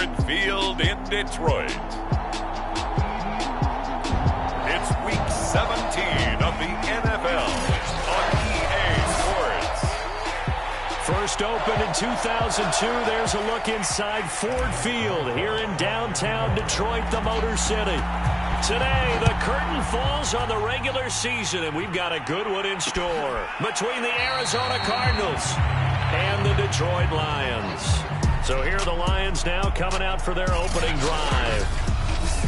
Ford Field in Detroit. It's Week 17 of the NFL on EA Sports. First opened in 2002, there's a look inside Ford Field here in downtown Detroit, the Motor City. Today, the curtain falls on the regular season, and we've got a good one in store between the Arizona Cardinals and the Detroit Lions. So here are the Lions now coming out for their opening drive.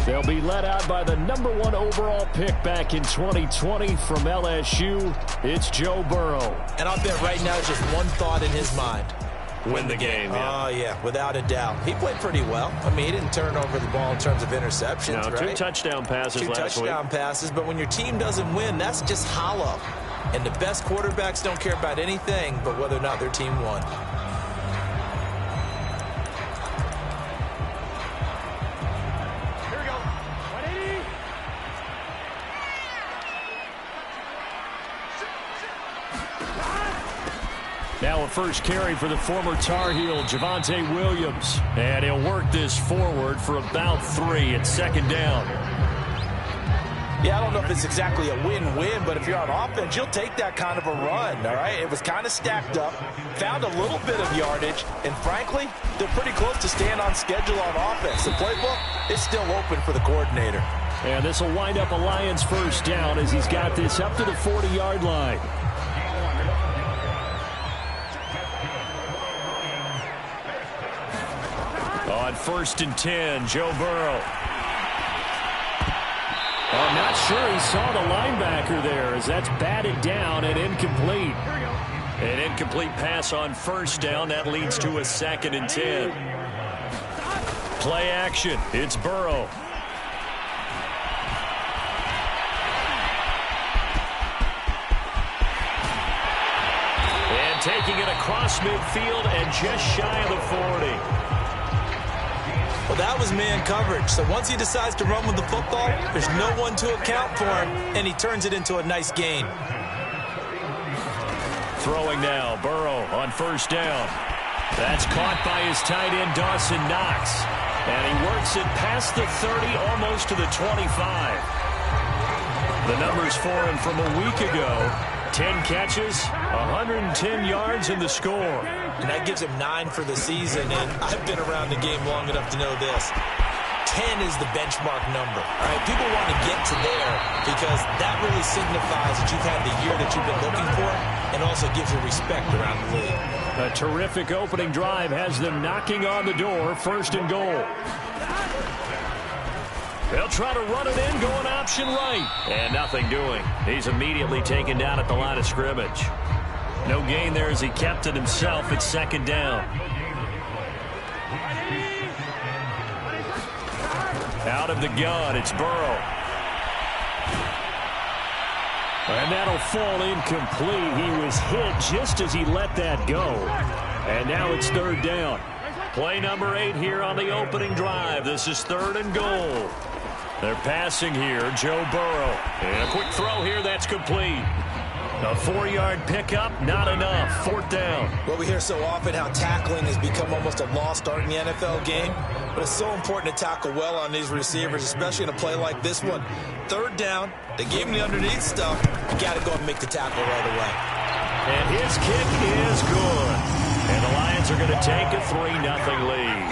They'll be led out by the #1 overall pick back in 2020 from LSU. It's Joe Burrow. And I'll bet right now just one thought in his mind. Win the game, yeah. Oh, yeah, without a doubt. He played pretty well. I mean, he didn't turn over the ball in terms of interceptions, right? 2 touchdown passes last week. 2 touchdown passes, but when your team doesn't win, that's just hollow. And the best quarterbacks don't care about anything but whether or not their team won. Now a first carry for the former Tar Heel, Javonte Williams. And he'll work this forward for about 3 at second down. Yeah, I don't know if it's exactly a win-win, but if you're on offense, you'll take that kind of a run, all right? It was kind of stacked up, found a little bit of yardage, and frankly, they're pretty close to staying on schedule on offense. The playbook is still open for the coordinator. And this will wind up a Lions first down as he's got this up to the 40-yard line. On 1st and 10, Joe Burrow. I'm not sure he saw the linebacker there as that's batted down and incomplete. An incomplete pass on 1st down. That leads to a 2nd and 10. Play action. It's Burrow. And taking it across midfield and just shy of the 40. Well, that was man coverage. So once he decides to run with the football, there's no one to account for him, and he turns it into a nice gain. Throwing now, Burrow on 1st down. That's caught by his tight end, Dawson Knox. And he works it past the 30, almost to the 25. The numbers for him from a week ago: 10 catches, 110 yards in the score. And that gives him 9 for the season, and I've been around the game long enough to know this. 10 is the benchmark number. All right, people want to get to there because that really signifies that you've had the year that you've been looking for and also gives you respect around the league. A terrific opening drive has them knocking on the door, 1st and goal. They'll try to run it in, going option right. And nothing doing. He's immediately taken down at the line of scrimmage. No gain there as he kept it himself at 2nd down. Out of the gun, it's Burrow. And that'll fall incomplete. He was hit just as he let that go. And now it's 3rd down. Play number 8 here on the opening drive. This is 3rd and goal. They're passing here, Joe Burrow. And a quick throw here, that's complete. A 4-yard pickup, not enough. 4th down. Well, we hear so often how tackling has become almost a lost art in the NFL game. But it's so important to tackle well on these receivers, especially in a play like this one. 3rd down, they gave him the underneath stuff. You got to go and make the tackle right away. And his kick is good. And the Lions are going to take a 3-0 lead.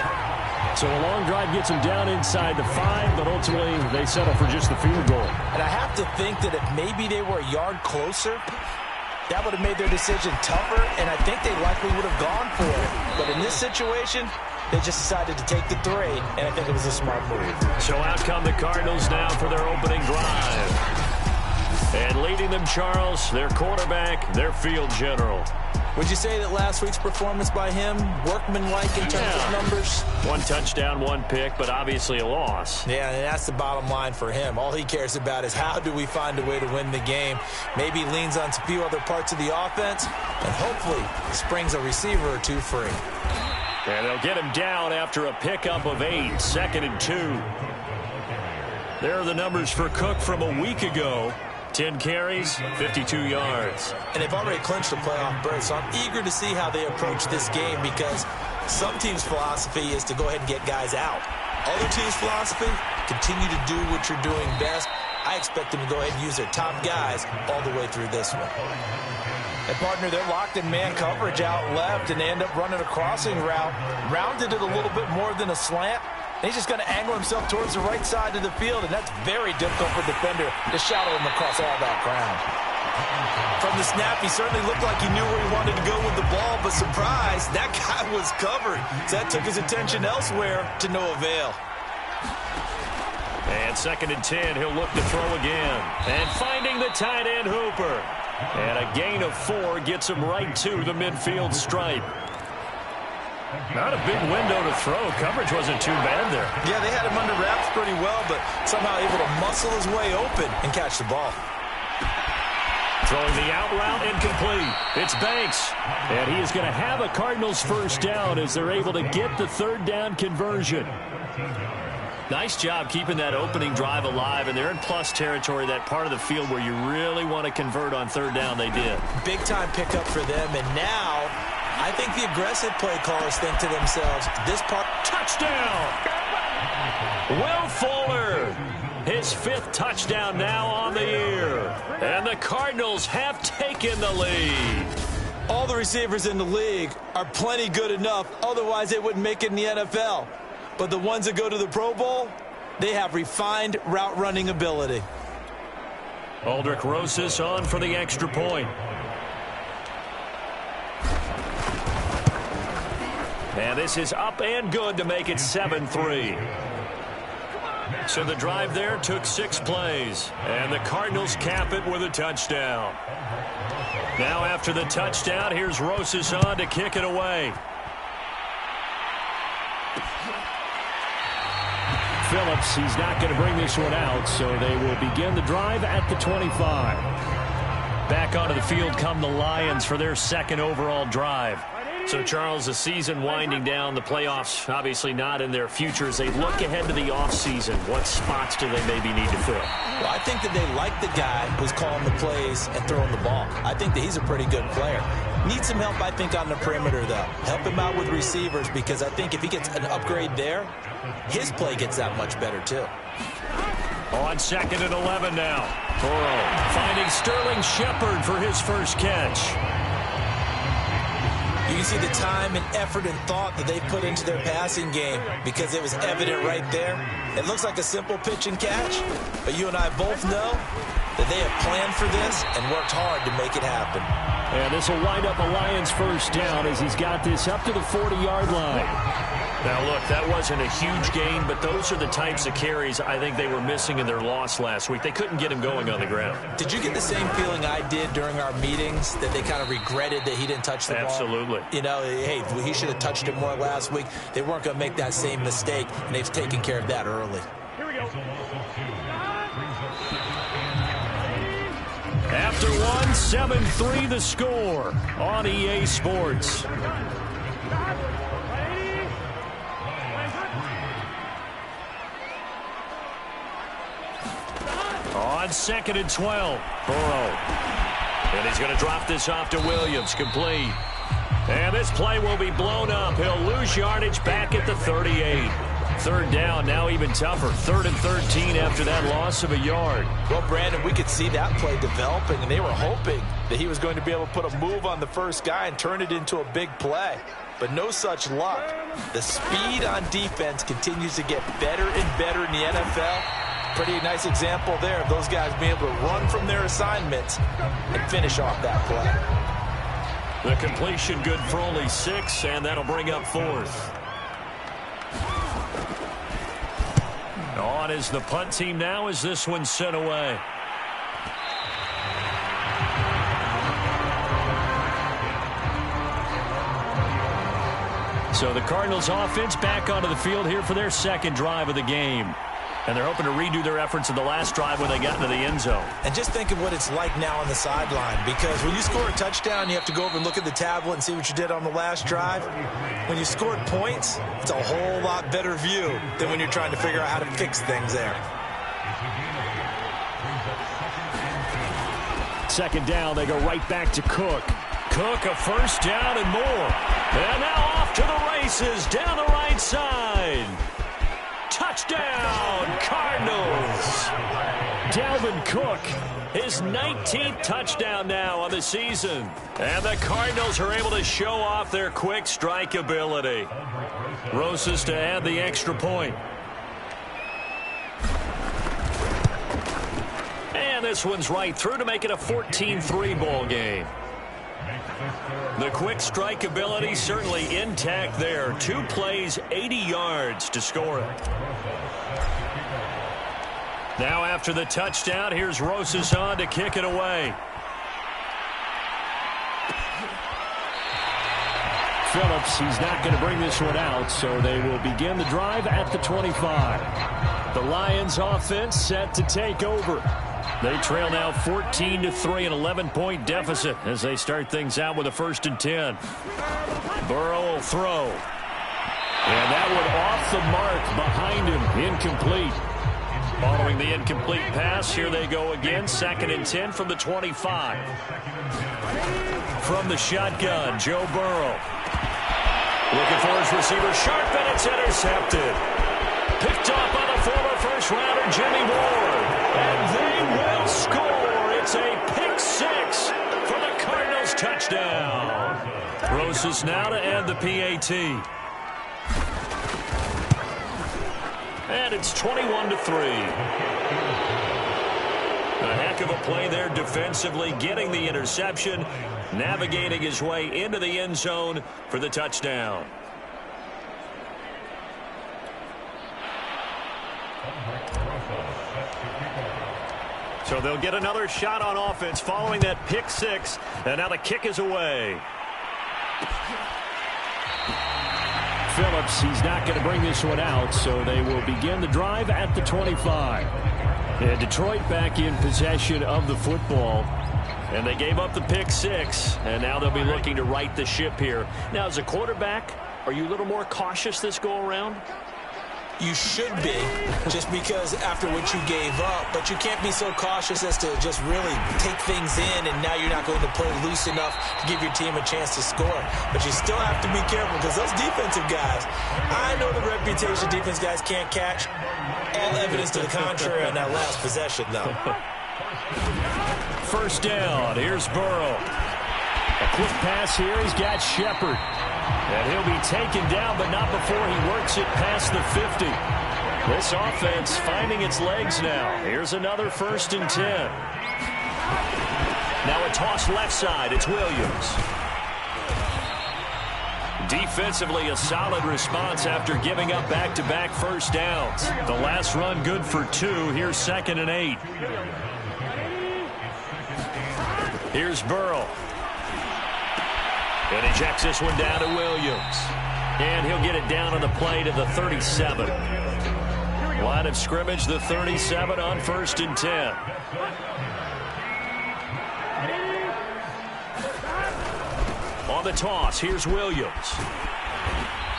So a long drive gets them down inside the 5, but ultimately they settle for just the field goal. And I have to think that if maybe they were a yard closer, that would have made their decision tougher, and I think they likely would have gone for it. But in this situation, they just decided to take the 3, and I think it was a smart move. So out come the Cardinals now for their opening drive. And leading them, Charles, their quarterback, their field general. Would you say that last week's performance by him, workmanlike in terms of numbers? 1 touchdown, 1 pick, but obviously a loss. Yeah, and that's the bottom line for him. All he cares about is how do we find a way to win the game. Maybe leans on a few other parts of the offense, and hopefully springs a receiver or 2 free. And they'll get him down after a pickup of 8, 2nd and 2. There are the numbers for Cook from a week ago. 10 carries, 52 yards. And they've already clinched a playoff berth, so I'm eager to see how they approach this game because Some teams' philosophy is to go ahead and get guys out. Other teams' philosophy, continue to do what you're doing best. I expect them to go ahead and use their top guys all the way through this one. And, partner, they're locked in man coverage out left, and they end up running a crossing route. Rounded it a little bit more than a slant. And he's just going to angle himself towards the right side of the field, and that's very difficult for a defender to shadow him across all that ground. From the snap, he certainly looked like he knew where he wanted to go with the ball, but surprise, that guy was covered. So that took his attention elsewhere to no avail. And 2nd and 10, he'll look to throw again. And finding the tight end Hooper. And a gain of 4 gets him right to the midfield stripe. Not a big window to throw. Coverage wasn't too bad there. Yeah, they had him under wraps pretty well, but somehow able to muscle his way open and catch the ball. Throwing the out route, incomplete. It's Banks. And he is going to have a Cardinals first down as they're able to get the 3rd down conversion. Nice job keeping that opening drive alive, and they're in plus territory, that part of the field where you really want to convert on 3rd down. They did. Big-time pickup for them, and now I think the aggressive play callers think to themselves, this part... Touchdown! Will Fuller, his 5th touchdown now on the year. And the Cardinals have taken the lead. All the receivers in the league are plenty good enough, otherwise they wouldn't make it in the NFL. But the ones that go to the Pro Bowl, they have refined route running ability. Aldrich Rosas on for the extra point. And this is up and good to make it 7-3. So the drive there took 6 plays. And the Cardinals cap it with a touchdown. Now after the touchdown, here's Rosas on to kick it away. Phillips, he's not going to bring this one out, so they will begin the drive at the 25. Back onto the field come the Lions for their 2nd overall drive. So, Charles, the season winding down, the playoffs obviously not in their future. As they look ahead to the offseason, what spots do they maybe need to fill? Well, I think that they like the guy who's calling the plays and throwing the ball. I think that he's a pretty good player. Needs some help, I think, on the perimeter, though. Help him out with receivers, because I think if he gets an upgrade there, his play gets that much better, too. On 2nd and 11 now. Burrow finding Sterling Shepard for his first catch. You can see the time and effort and thought that they put into their passing game, because it was evident right there. It looks like a simple pitch and catch, but you and I both know that they have planned for this and worked hard to make it happen. And this will wind up a Lions first down as he's got this up to the 40-yard line. Now, look, that wasn't a huge gain, but those are the types of carries I think they were missing in their loss last week. They couldn't get him going on the ground. Did you get the same feeling I did during our meetings, that they kind of regretted that he didn't touch the ball? Absolutely. You know, hey, he should have touched it more last week. They weren't going to make that same mistake, and they've taken care of that early. Here we go. After 7-3 the score on EA Sports. On 2nd and 12, Burrow. And he's going to drop this off to Williams, complete. And this play will be blown up. He'll lose yardage back at the 38. 3rd down, now even tougher. 3rd and 13 after that loss of a yard. Well, Brandon, we could see that play developing, and they were hoping that he was going to be able to put a move on the first guy and turn it into a big play. But no such luck. The speed on defense continues to get better and better in the NFL. Pretty nice example there of those guys being able to run from their assignments and finish off that play. The completion good for only 6, and that'll bring up 4th. On is the punt team now as this one's sent away. So the Cardinals offense back onto the field here for their 2nd drive of the game. And they're hoping to redo their efforts in the last drive when they got into the end zone. And just think of what it's like now on the sideline, because when you score a touchdown, you have to go over and look at the tablet and see what you did on the last drive. When you scored points, it's a whole lot better view than when you're trying to figure out how to fix things there. 2nd down, they go right back to Cook. Cook, a first down and more. And now off to the races down the right side. Touchdown, Cardinals. Dalvin Cook, his 19th touchdown now on the season. And the Cardinals are able to show off their quick strike ability. Rosas to add the extra point. And this one's right through to make it a 14-3 ball game. The quick strike ability certainly intact there. 2 plays, 80 yards to score it. Now after the touchdown, here's Rosas on to kick it away. Phillips, he's not going to bring this one out, so they will begin the drive at the 25. The Lions offense set to take over. They trail now 14-3, an 11-point deficit as they start things out with a 1st and 10. Burrow will throw. And that one off the mark behind him, incomplete. Following the incomplete pass, here they go again, 2nd and 10 from the 25. From the shotgun, Joe Burrow. Looking for his receiver, sharp, and it's intercepted. Picked off by the former first-rounder, Jimmy Ward. And they will score. It's a pick 6 for the Cardinals touchdown. Rosas now to add the PAT. And it's 21-3. A heck of a play there defensively, getting the interception, navigating his way into the end zone for the touchdown. So they'll get another shot on offense following that pick 6, and now the kick is away. Phillips, he's not going to bring this one out, so they will begin the drive at the 25. And Detroit back in possession of the football. And they gave up the pick 6, and now they'll be looking to right the ship here. Now, as a quarterback, are you a little more cautious this go-around? You should be, just because after what you gave up, but you can't be so cautious as to just really take things in, and now you're not going to play loose enough to give your team a chance to score. But you still have to be careful because those defensive guys, I know the reputation defense guys can't catch. All evidence to the contrary on that last possession, though. 1st down, here's Burrow. A quick pass here, he's got Shepard. And he'll be taken down, but not before he works it past the 50. This offense finding its legs now. Here's another 1st and 10. Now a toss left side. It's Williams. Defensively, a solid response after giving up back-to-back 1st downs. The last run good for 2. Here's 2nd and 8. Here's Burrow. And he checks this one down to Williams. And he'll get it down on the play to the 37. Line of scrimmage, the 37 on 1st and 10. On the toss, here's Williams.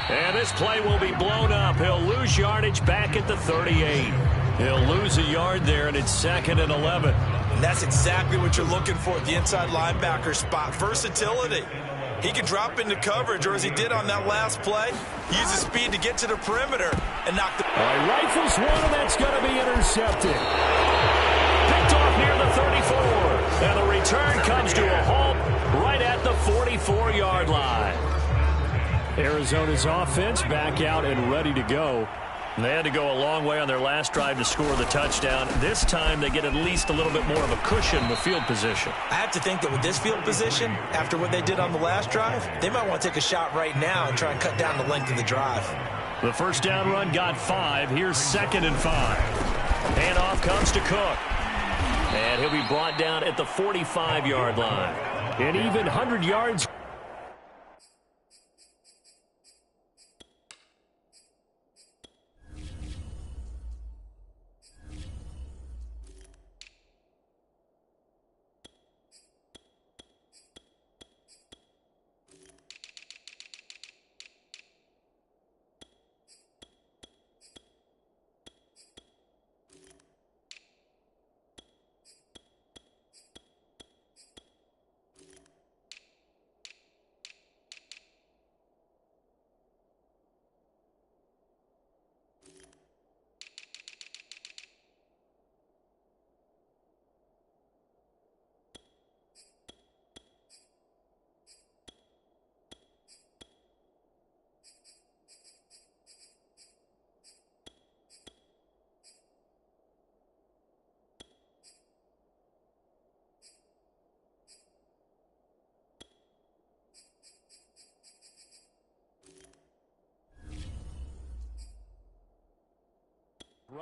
And this play will be blown up. He'll lose yardage back at the 38. He'll lose a yard there, and it's 2nd and 11. And that's exactly what you're looking for at the inside linebacker spot. Versatility. He can drop into coverage, or as he did on that last play, use his speed to get to the perimeter and knock the... All right, rifles one, and that's going to be intercepted. Picked off near the 34. And the return comes to a halt right at the 44-yard line. Arizona's offense back out and ready to go. They had to go a long way on their last drive to score the touchdown. This time they get at least a little bit more of a cushion with field position. I have to think that with this field position, after what they did on the last drive, they might want to take a shot right now and try and cut down the length of the drive. The 1st down run got 5. Here's 2nd and 5. Handoff comes to Cook. And he'll be brought down at the 45-yard line. An even 100 yards.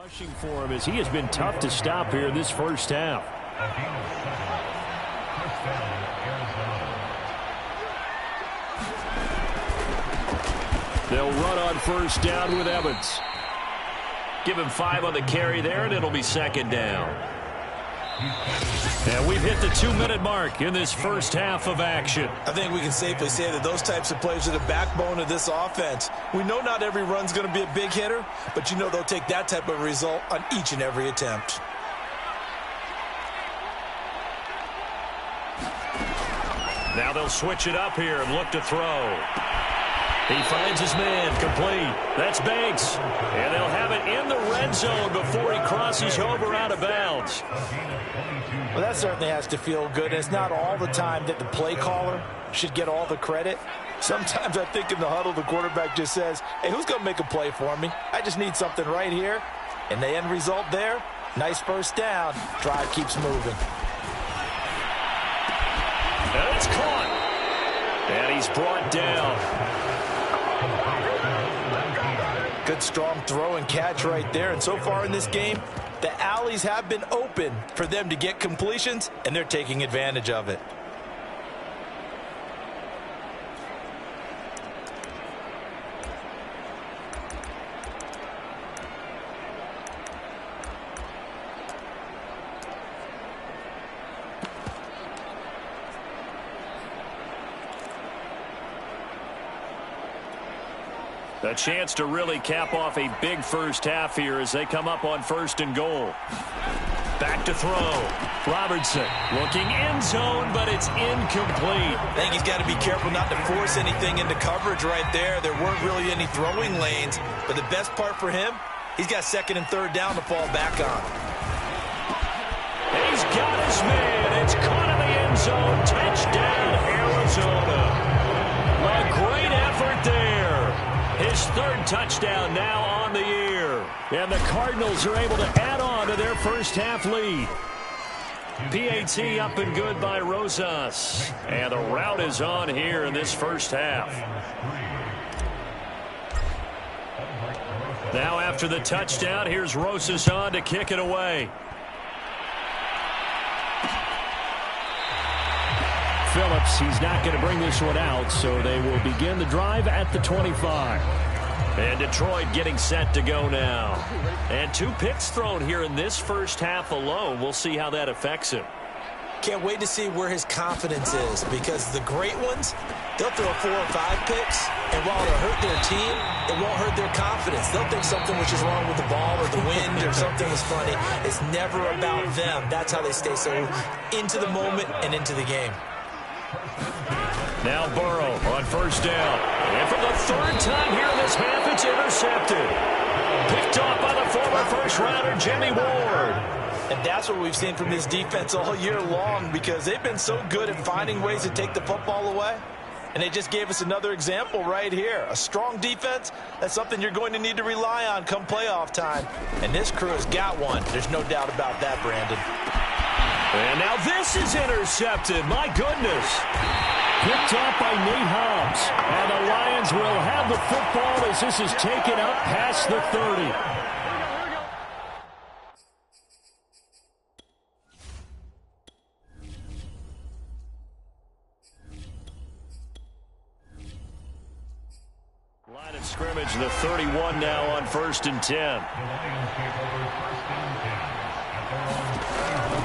Rushing for him as he has been tough to stop here in this first half. They'll run on first down with Evans. Give him 5 on the carry there, and it'll be second down. And we've hit the 2-minute mark in this first half of action. I think we can safely say that those types of plays are the backbone of this offense. We know not every run's going to be a big hitter, but you know they'll take that type of result on each and every attempt. Now they'll switch it up here and look to throw. He finds his man, complete. That's Banks. And they'll have it in the red zone before he crosses over out of bounds. Well, that certainly has to feel good. It's not all the time that the play caller should get all the credit. Sometimes I think in the huddle, the quarterback just says, hey, who's going to make a play for me? I just need something right here. And the end result there, nice first down. Drive keeps moving. And it's caught. And he's brought down. Good strong throw and catch right there. And so far in this game, the alleys have been open for them to get completions, and they're taking advantage of it. A chance to really cap off a big first half here as they come up on 1st and goal. Back to throw. Robertson looking end zone, but it's incomplete. I think he's got to be careful not to force anything into coverage right there. There weren't really any throwing lanes, but the best part for him, he's got 2nd and 3rd down to fall back on. He's got his man. It's caught in the end zone. Touchdown, Arizona. A great effort there. His 3rd touchdown now on the year. And the Cardinals are able to add on to their first half lead. PAT up and good by Rosas. And the route is on here in this first half. Now after the touchdown, here's Rosas on to kick it away. Phillips, he's not going to bring this one out, so they will begin the drive at the 25. And Detroit getting set to go now. And 2 picks thrown here in this first half alone. We'll see how that affects him. Can't wait to see where his confidence is, because the great ones, they'll throw 4 or 5 picks, and while it'll hurt their team, it won't hurt their confidence. They'll think something was just wrong with the ball or the wind or something was funny. It's never about them. That's how they stay so into the moment and into the game. Now Burrow on 1st down. And for the 3rd time here in this half, it's intercepted. Picked off by the former first-rounder, Jimmy Ward. And that's what we've seen from this defense all year long, because they've been so good at finding ways to take the football away. And they just gave us another example right here. A strong defense, that's something you're going to need to rely on come playoff time. And this crew has got one. There's no doubt about that, Brandon. And now this is intercepted. My goodness. Picked off by Nate Hobbs. And the Lions will have the football as this is taken up past the 30. Line of scrimmage, the 31 now on 1st and 10.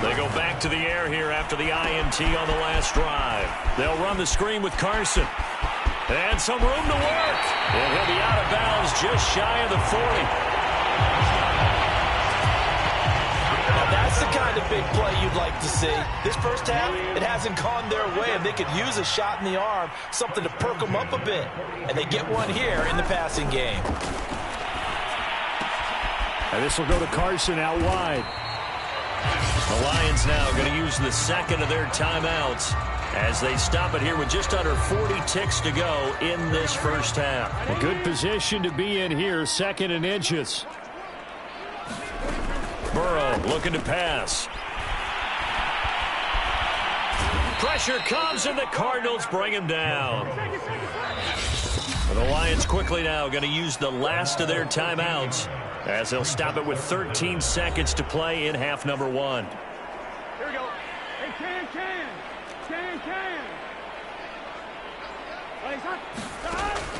They go back to the air here after the INT on the last drive. They'll run the screen with Carson. And some room to work. And he'll be out of bounds just shy of the 40. Now that's the kind of big play you'd like to see. This first half, it hasn't gone their way, and they could use a shot in the arm, something to perk them up a bit. And they get one here in the passing game. And this will go to Carson out wide. The Lions now going to use the 2nd of their timeouts as they stop it here with just under 40 ticks to go in this first half. A good position to be in here, 2nd and inches. Burrow looking to pass. Pressure comes, and the Cardinals bring him down. The Lions quickly now going to use the last of their timeouts as they'll stop it with 13 seconds to play in half number one. Here we go. Hey, Can.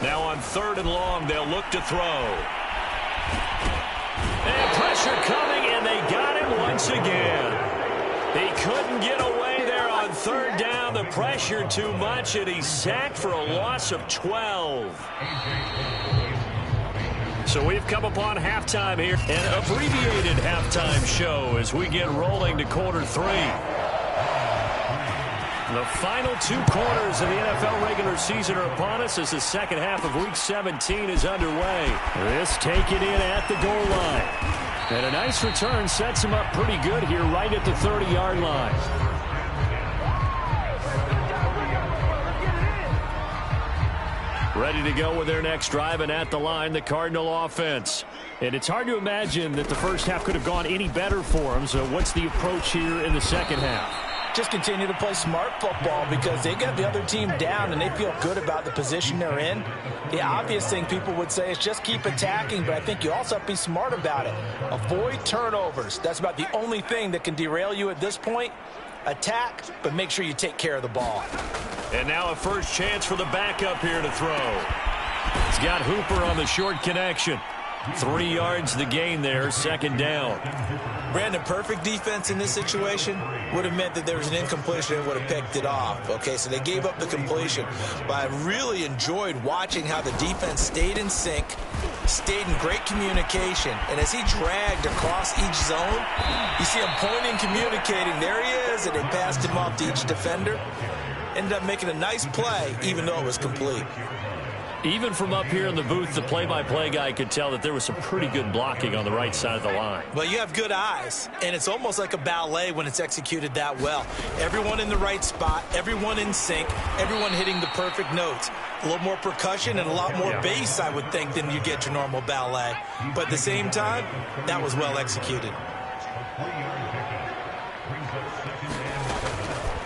Now on 3rd and long, they'll look to throw. And pressure coming, and they got him once again. He couldn't get away there on 3rd down. The pressure too much, and he's sacked for a loss of 12. So we've come upon halftime here, an abbreviated halftime show as we get rolling to quarter 3. The final 2 quarters of the NFL regular season are upon us as the second half of Week 17 is underway. This taken in at the goal line. And a nice return sets him up pretty good here right at the 30-yard line. Ready to go with their next drive, and at the line, the Cardinal offense. And it's hard to imagine that the first half could have gone any better for them. So what's the approach here in the second half? Just continue to play smart football because they got the other team down and they feel good about the position they're in. The obvious thing people would say is just keep attacking, but I think you also have to be smart about it. Avoid turnovers. That's about the only thing that can derail you at this point. Attack, but make sure you take care of the ball. And now a first chance for the backup here to throw. He's got Hooper on the short connection. 3 yards the gain there, 2nd down. Brandon, perfect defense in this situation would have meant that there was an incompletion and would have picked it off. Okay, so they gave up the completion. But I really enjoyed watching how the defense stayed in sync, stayed in great communication. And as he dragged across each zone, you see him pointing, communicating. There he is, and they passed him off to each defender. Ended up making a nice play, even though it was complete. Even from up here in the booth, the play-by-play guy could tell that there was some pretty good blocking on the right side of the line. Well, you have good eyes, and it's almost like a ballet when it's executed that well. Everyone in the right spot, everyone in sync, everyone hitting the perfect notes. A little more percussion and a lot more bass, I would think, than you get your normal ballet. But at the same time, that was well executed.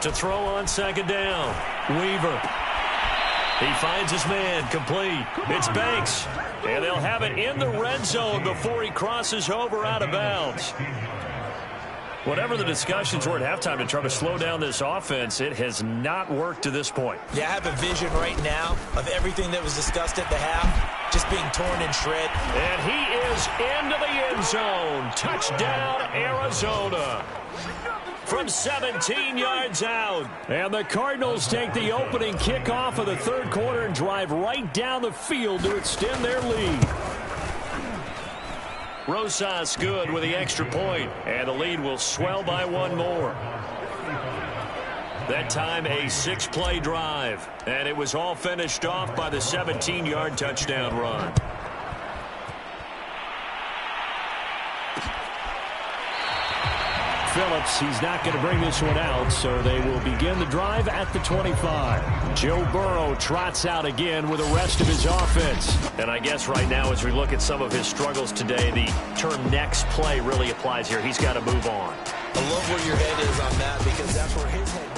To throw on 2nd down, Weaver. He finds his man, complete. It's Banks, and they'll have it in the red zone before he crosses over out of bounds. Whatever the discussions were at halftime to try to slow down this offense, it has not worked to this point. Yeah, I have a vision right now of everything that was discussed at the half just being torn in shred. And he is into the end zone. Touchdown, Arizona. From 17 yards out. And the Cardinals take the opening kickoff of the 3rd quarter and drive right down the field to extend their lead. Rosas good with the extra point, and the lead will swell by 1 more. That time a 6-play drive, and it was all finished off by the 17-yard touchdown run. Phillips, he's not going to bring this one out, so they will begin the drive at the 25. Joe Burrow trots out again with the rest of his offense. And I guess right now as we look at some of his struggles today, the term next play really applies here. He's got to move on. I love where your head is on that because that's where his head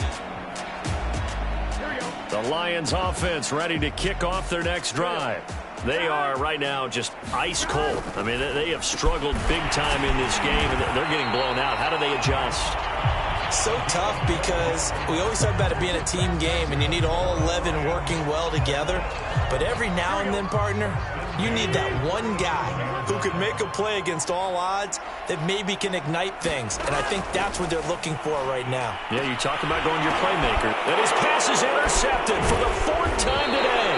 is. The Lions offense ready to kick off their next drive. They are right now just ice cold. I mean, they have struggled big time in this game, and they're getting blown out. How do they adjust? So tough because we always talk about it being a team game, and you need all 11 working well together. But every now and then, partner, you need that one guy who could make a play against all odds that maybe can ignite things. And I think that's what they're looking for right now. Yeah, you talk about going your playmaker. And his pass is intercepted for the 4th time today.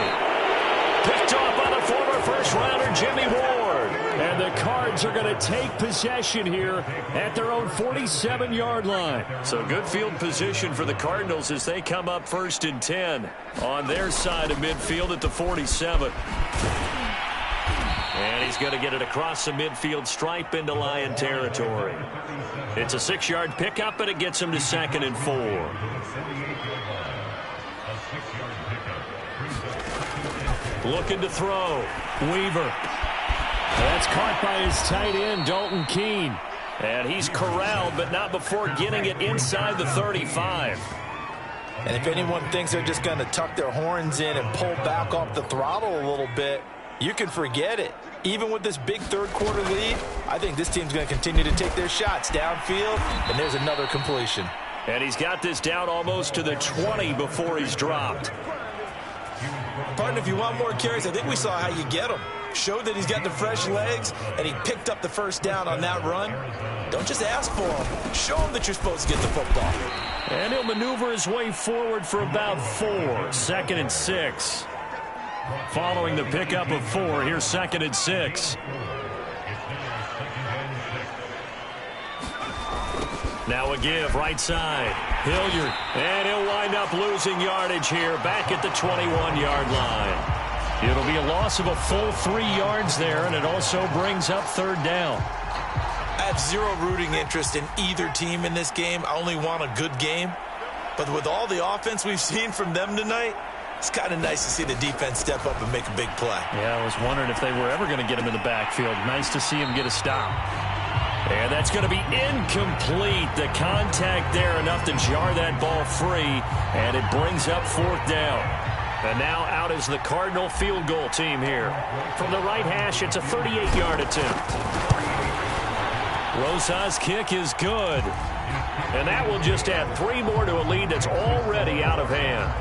Picked off by the former first-rounder Jimmy Ward. And the Cards are going to take possession here at their own 47-yard line. So good field position for the Cardinals as they come up 1st and 10 on their side of midfield at the 47. And he's going to get it across the midfield stripe into Lion territory. It's a 6-yard pickup, and it gets him to 2nd and 4. Looking to throw. Weaver. That's caught by his tight end, Dalton Keene. And he's corralled, but not before getting it inside the 35. And if anyone thinks they're just going to tuck their horns in and pull back off the throttle a little bit, You can forget it. Even with this big third-quarter lead, I think this team's going to continue to take their shots downfield, and there's another completion. And he's got this down almost to the 20 before he's dropped. Partner, if you want more carries, I think we saw how you get them. Showed that he's got the fresh legs, and he picked up the first down on that run. Don't just ask for him. Show him that you're supposed to get the football. And he'll maneuver his way forward for about 4. 2nd and 6. Following the pickup of 4, here's 2nd and 6. Now a give, right side. Hilliard, and he'll wind up losing yardage here, back at the 21-yard line. It'll be a loss of a full 3 yards there, and it also brings up 3rd down. I have zero rooting interest in either team in this game. I only want a good game. But with all the offense we've seen from them tonight, it's kind of nice to see the defense step up and make a big play. Yeah, I was wondering if they were ever going to get him in the backfield. Nice to see him get a stop. And that's going to be incomplete. The contact there enough to jar that ball free, and it brings up 4th down. And now out is the Cardinal field goal team here. From the right hash, it's a 38-yard attempt. Rosa's kick is good. And that will just add 3 more to a lead that's already out of hand.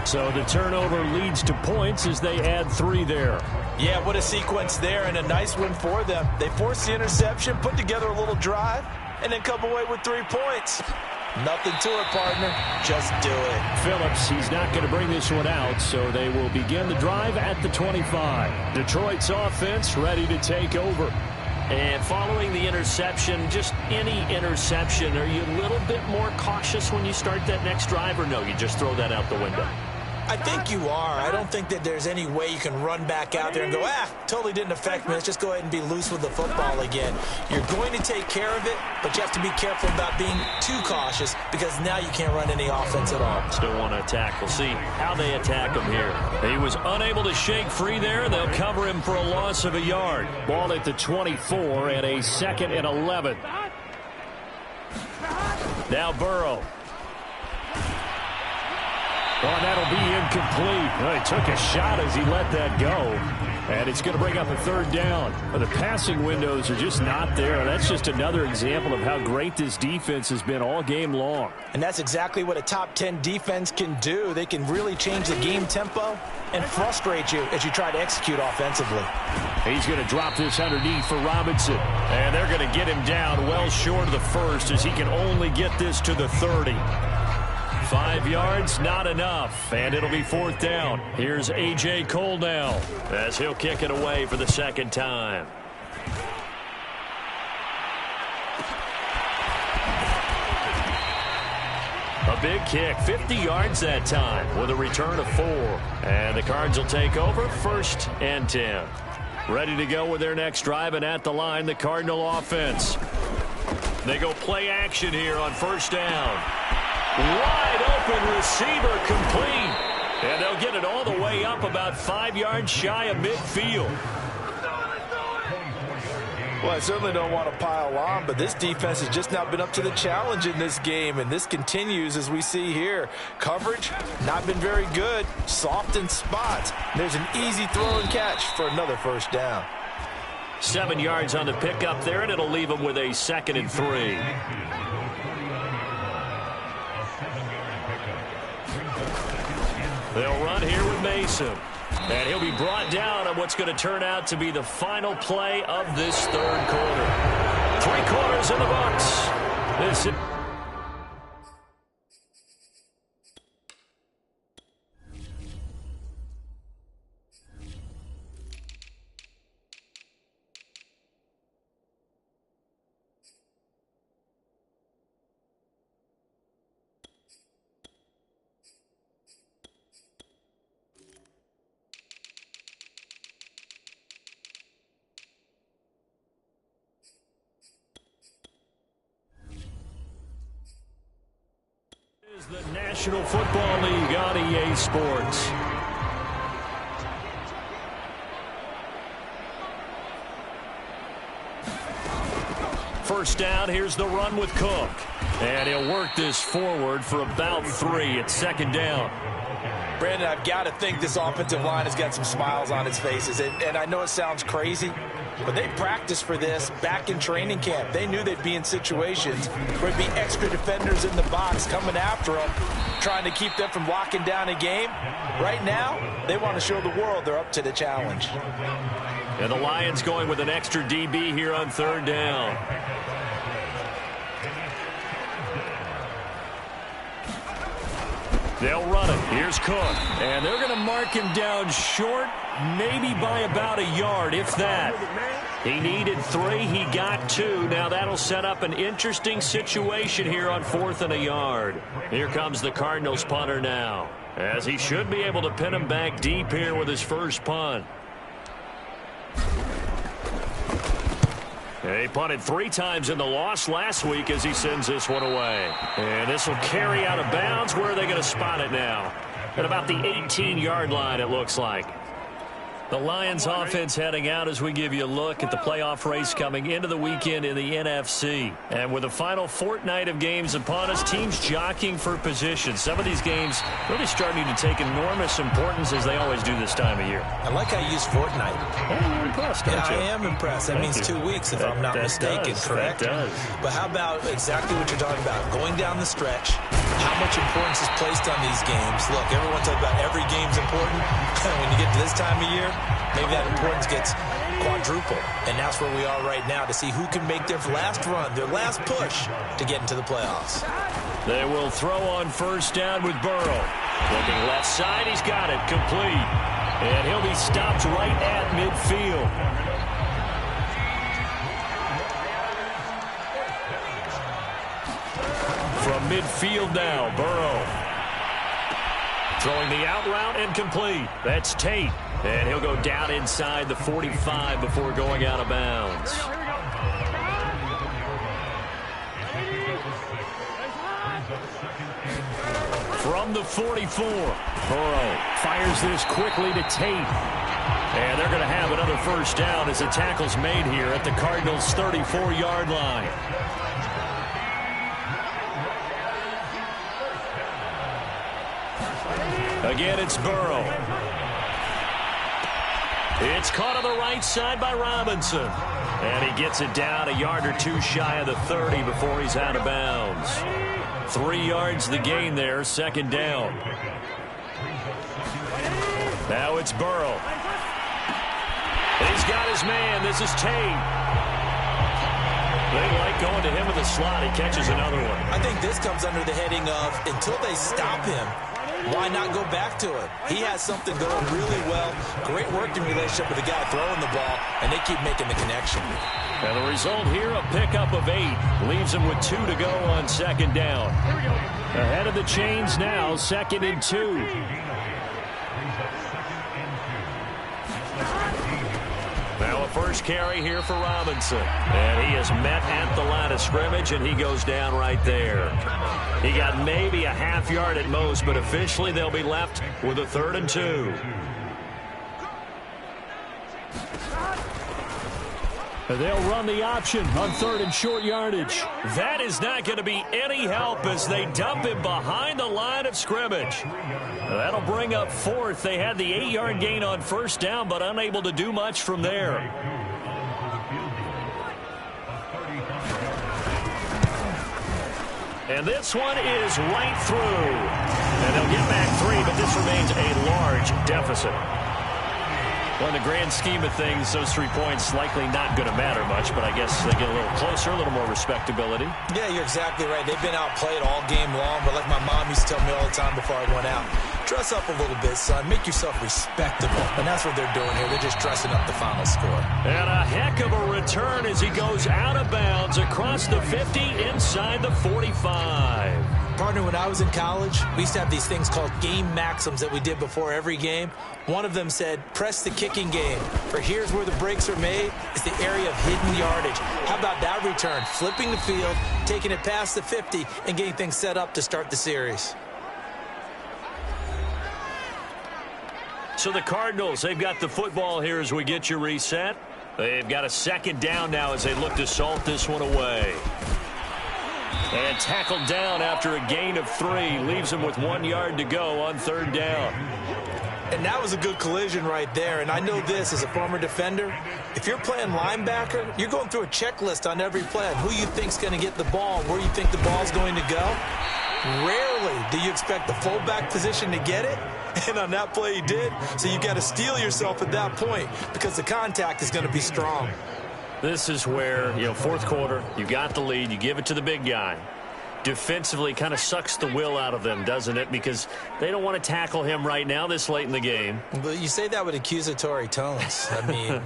So the turnover leads to points as they add 3 there. Yeah, what a sequence there, and a nice win for them. They forced the interception, put together a little drive, and then come away with 3 points. Nothing to it, partner. Just do it. Phillips, he's not going to bring this one out, so they will begin the drive at the 25. Detroit's offense ready to take over. And following the interception, just any interception, are you a little bit more cautious when you start that next drive, or no, you just throw that out the window? I think you are. I don't think that there's any way you can run back out there and go, totally didn't affect me. Let's just go ahead and be loose with the football again. You're going to take care of it, but you have to be careful about being too cautious because now you can't run any offense at all. Still want to attack. We'll see how they attack him here. He was unable to shake free there. They'll cover him for a loss of a yard. Ball at the 24 and a 2nd and 11. Now Burrow. Oh, that'll be incomplete. Well, he took a shot as he let that go. And it's going to bring up a 3rd down. But the passing windows are just not there. That's just another example of how great this defense has been all game long. And that's exactly what a top 10 defense can do. They can really change the game tempo and frustrate you as you try to execute offensively. He's going to drop this underneath for Robinson. And they're going to get him down well short of the 1st as he can only get this to the 30. 5 yards, not enough, and it'll be 4th down. Here's A.J. Cole now as he'll kick it away for the 2nd time. A big kick, 50 yards that time with a return of 4. And the Cards will take over 1st and 10. Ready to go with their next drive, and at the line, the Cardinal offense. They go play action here on 1st down. Wide open receiver complete. And they'll get it all the way up about 5 yards shy of midfield. Well, I certainly don't want to pile on, but this defense has just not been up to the challenge in this game, and this continues as we see here. Coverage, not been very good. Soft in spots. There's an easy throw and catch for another 1st down. 7 yards on the pickup there, and it'll leave them with a 2nd and 3. They'll run here with Mason. And he'll be brought down on what's going to turn out to be the final play of this 3rd quarter. 3 quarters in the books. This is the National Football League on EA Sports. First down, here's the run with Cook. And he'll work this forward for about 3 at 2nd down. Brandon, I've got to think this offensive line has got some smiles on its faces. And I know it sounds crazy, but they practiced for this back in training camp. They knew they'd be in situations where there'd be extra defenders in the box coming after them, trying to keep them from locking down a game. Right now, they want to show the world they're up to the challenge. And the Lions going with an extra DB here on third down. They'll run it. Here's Cook. And they're going to mark him down short, maybe by about a yard, if that. He needed 3. He got 2. Now that'll set up an interesting situation here on 4th and a yard. Here comes the Cardinals punter now, as he should be able to pin him back deep here with his first punt. He punted 3 times in the loss last week as he sends this one away. And this will carry out of bounds. Where are they going to spot it now? At about the 18-yard line, it looks like. The Lions offense heading out as we give you a look at the playoff race coming into the weekend in the NFC. And with the final fortnight of games upon us, teams jockeying for position. Some of these games really starting to take enormous importance as they always do this time of year. I like how you use fortnight. Oh, you're impressed, aren't you? I am impressed. That means 2 weeks, if I'm not mistaken, correct? That does. But how about exactly what you're talking about? Going down the stretch, how much importance is placed on these games? Look, everyone talks about every game's important. When you get to this time of year, maybe that importance gets quadruple. And that's where we are right now to see who can make their last run, their last push to get into the playoffs. They will throw on first down with Burrow. Looking left side, he's got it, complete. And he'll be stopped right at midfield. From midfield now, Burrow. Throwing the out route and complete. That's Tate. And he'll go down inside the 45 before going out of bounds. From the 44, Burrow fires this quickly to Tate. And they're going to have another first down as the tackle's made here at the Cardinals' 34-yard line. Again, it's Burrow. It's caught on the right side by Robinson. And he gets it down a yard or 2 shy of the 30 before he's out of bounds. 3 yards the gain there, second down. Now it's Burrow. He's got his man. This is Tate. They like going to him with a slot. He catches another one. I think this comes under the heading of until they stop him, why not go back to it? He has something going really well. Great working relationship with the guy throwing the ball, and they keep making the connection. And the result here, a pickup of 8. Leaves him with 2 to go on second down. Ahead of the chains now, 2nd and 2. Now a first carry here for Robinson. And he is met at the line of scrimmage, and he goes down right there. He got maybe a half yard at most, but officially they'll be left with a 3rd and 2. They'll run the option on 3rd and short yardage. That is not going to be any help as they dump him behind the line of scrimmage. That'll bring up 4th. They had the 8-yard gain on first down, but unable to do much from there. And this one is right through. And they'll get back 3, but this remains a large deficit. Well, in the grand scheme of things, those 3 points likely not going to matter much, but I guess they get a little closer, a little more respectability. Yeah, you're exactly right. They've been outplayed all game long, but like my mom used to tell me all the time before I went out, dress up a little bit, son. Make yourself respectable. And that's what they're doing here. They're just dressing up the final score. And a heck of a return as he goes out of bounds across the 50 inside the 45. Partner, when I was in college, we used to have these things called game maxims that we did before every game. One of them said, press the kicking game. For here's where the breaks are made. It's the area of hidden yardage. How about that return? Flipping the field, taking it past the 50, and getting things set up to start the series. So the Cardinals, they've got the football here as we get you reset. They've got a 2nd down now as they look to salt this one away. And tackled down after a gain of 3. Leaves him with 1 yard to go on 3rd down. And that was a good collision right there. And I know this as a former defender. If you're playing linebacker, you're going through a checklist on every play on who you think's going to get the ball, where you think the ball's going to go. Rarely do you expect the fullback position to get it. And on that play he did. So you got to steel yourself at that point because the contact is going to be strong. This is where, fourth quarter, you got the lead, you give it to the big guy. Defensively kind of sucks the will out of them, doesn't it? Because they don't want to tackle him right now this late in the game. But you say that with accusatory tones. I mean,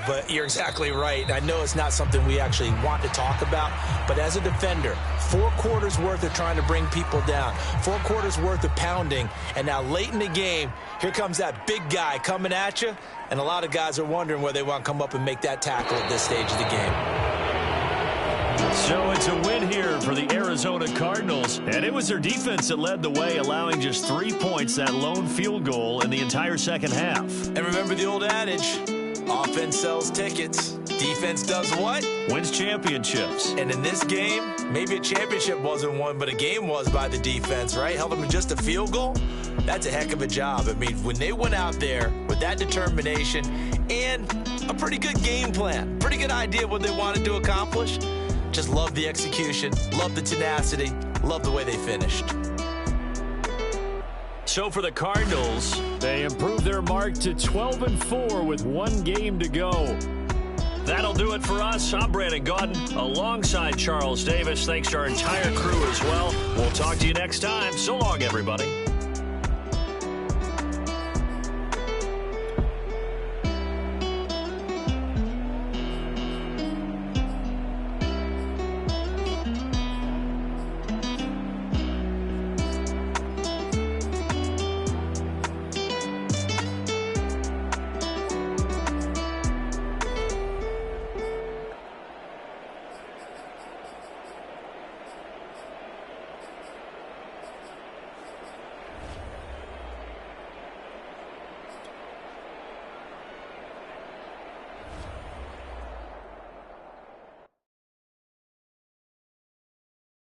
but you're exactly right. I know it's not something we actually want to talk about, but as a defender, 4 quarters worth of trying to bring people down, 4 quarters worth of pounding, and now late in the game, here comes that big guy coming at you, and a lot of guys are wondering whether they want to come up and make that tackle at this stage of the game. So it's a win here for the Arizona Cardinals, and it was their defense that led the way, allowing just 3 points, that lone field goal in the entire second half. And remember the old adage, offense sells tickets. Defense does what? Wins championships. And in this game, maybe a championship wasn't won, but a game was by the defense, right? Held them to just a field goal. That's a heck of a job. I mean, when they went out there with that determination and a pretty good game plan, pretty good idea what they wanted to accomplish, just love the execution, love the tenacity, love the way they finished. So for the Cardinals, they improved their mark to 12-4 with 1 game to go. That'll do it for us. I'm Brandon Gaudin alongside Charles Davis. Thanks to our entire crew as well. We'll talk to you next time. So long, everybody.